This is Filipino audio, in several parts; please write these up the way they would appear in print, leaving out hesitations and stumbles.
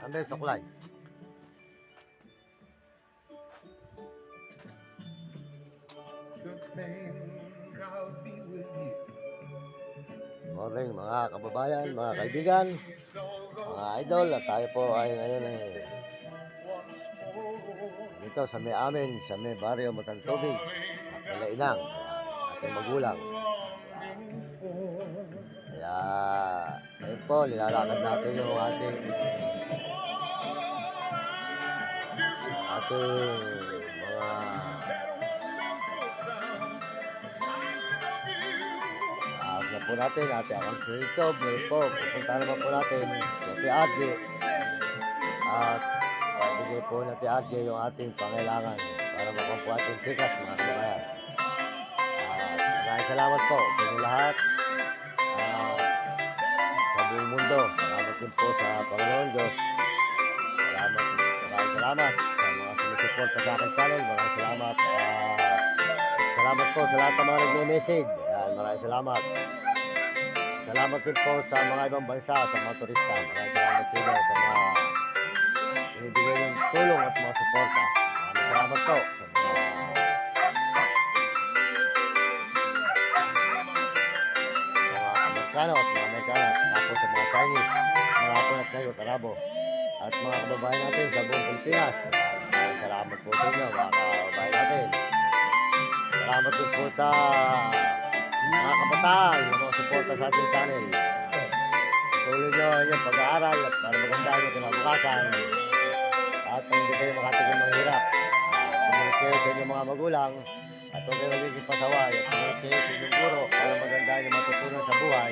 Ande, suklay. Morning mga kababayan, mga kaibigan, mga idol, at tayo po ay ngayon dito sa may amin, sa may baryo Matantubig, sa Kalainang, ating magulang. Kaya ngayon po, nilalakad natin yung ating mga taas na po natin, ating akong Trinito. Ngayon po, pupunta naman po natin sa Ate RJ at bigay po na Ate RJ yung ating pangailangan para makuha po ating tikas, mga kabayan. Maraming salamat po sa inyo lahat sa buong mundo. Salamat din po sa Panginoon Diyos. Maraming salamat sa mga sumusuporta sa aking channel. Maraming salamat. Salamat po sa lahat ng mga nagme-message. Maraming salamat. Salamat din po sa mga ibang bansa, sa mga turista. Maraming salamat sa inyo sa mga binibigay ng tulong at mga suporta. Maraming salamat po sa mga Amerikano at mga Amerikana, tapos sa mga Chinese, mga Hapon at Negro, Tarabo, at mga kababayan natin sa buong Pilipinas. Maraming salamat po sa inyo, mga kababayan natin. Salamat din po sa mga kabataan na mga suporta sa ating channel. Tuloy nyo yung pag-aaral at para maganda yung kinabukasan at hindi kayo makatigil ng hirap. Sumunod kayo sa inyong mga magulang at huwag kayo magiging pasaway at sumunod kayo sa inyong guro para maganda yung matutunan sa buhay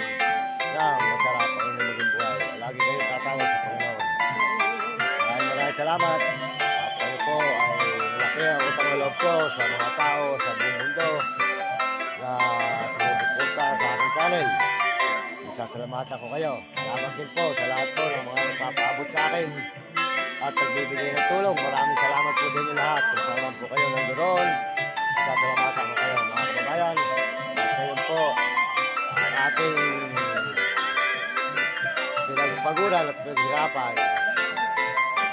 na masarap ang inyong maging buhay. Lagi kayo tatawag sa Panginoon. Maraming salamat at kayo po ay malaki ang utang na loob ko sa mga tao sa buong mundo na sumusuporta sa aking channel. Isasalamatan ko kayo. Salamat din po sa lahat po ng mga nagpapaabot sa akin at nagbibigay ng tulong. Maraming salamat po sa inyo lahat. Kung saan po kayo nandoon, isasalamatan ko kayo, mga kababayan. At ngayon po ang ating pinagpaguran at pinaghirapan.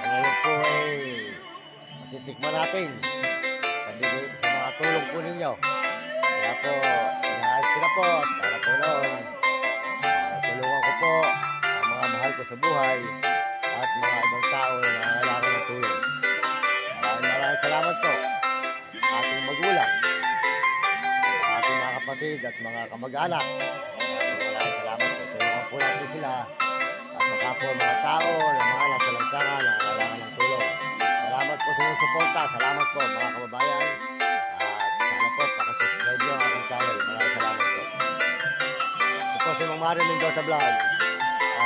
Ngayon po ay matitikman natin sa mga tulong po ninyo. Kaya po, inaayos ko na po para po noon tulungan ko po ang mga mahal ko sa buhay at mga ibang tao na nangangailangan ng tulong. Maraming salamat po sa ating magulang, sa ating mga kapatid at mga kamag-anak. Maraming salamat po. Tulungan po natin sila at saka po mga tao na mga nasa lansangan na nangangailangan ng tulong. Salamat po sa inyong suporta. Salamat po mga kababayan. Sana po pakasubscribe nyo ang aking channel. Maraming salamat po. Ito po si Mang Mario Mendoza Vlog.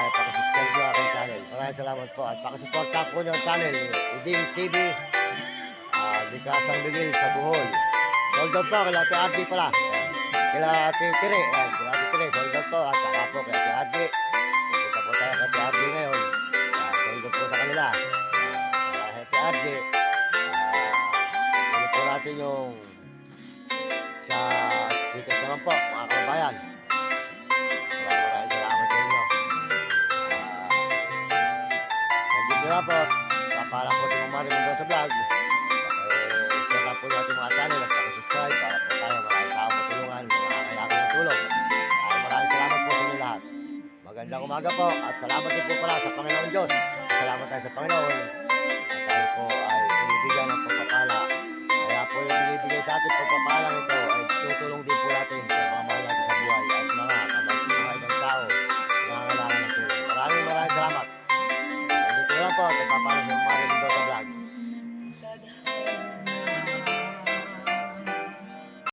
Pakasubscribe nyo ang aking channel. Maraming salamat po. At pakasuporta po nyo ang channel. Uding TV. Dikasang Bigil sa Bohol. Sold out po. Kila Ate Ardi pala. Kila Ate Tire. Kila Ate Tire. Sold out po. At saka po kila Ate Ardi. Punta po tayo kila Ate Ardi ngayon. Sold out po sa kanila. Ate Ardi. Ano po natin yung sa tikas naman po, mga kababayan. Maraming salamat sa inyo. Nandito na po. Kapala po si Mang Mario Mendoza Vlog. Share na po yung ating mga channel at pakisubscribe para po tayo maraming tao matulungan kung nakakailangan ng tulong. Maraming salamat po sa inyo lahat. Magandang umaga po at salamat din po pala sa Panginoon Diyos. Salamat tayo sa Panginoon at tayo po ay binibigyan ng pagpapala. Kaya po yung binibigay sa ating pagpapala ito ay tutulong din po natin sa mga mahal natin sa buhay at mga ibang tao na nangangailangan ng tulong. Maraming salamat. Nandito lang po at nagpapala sa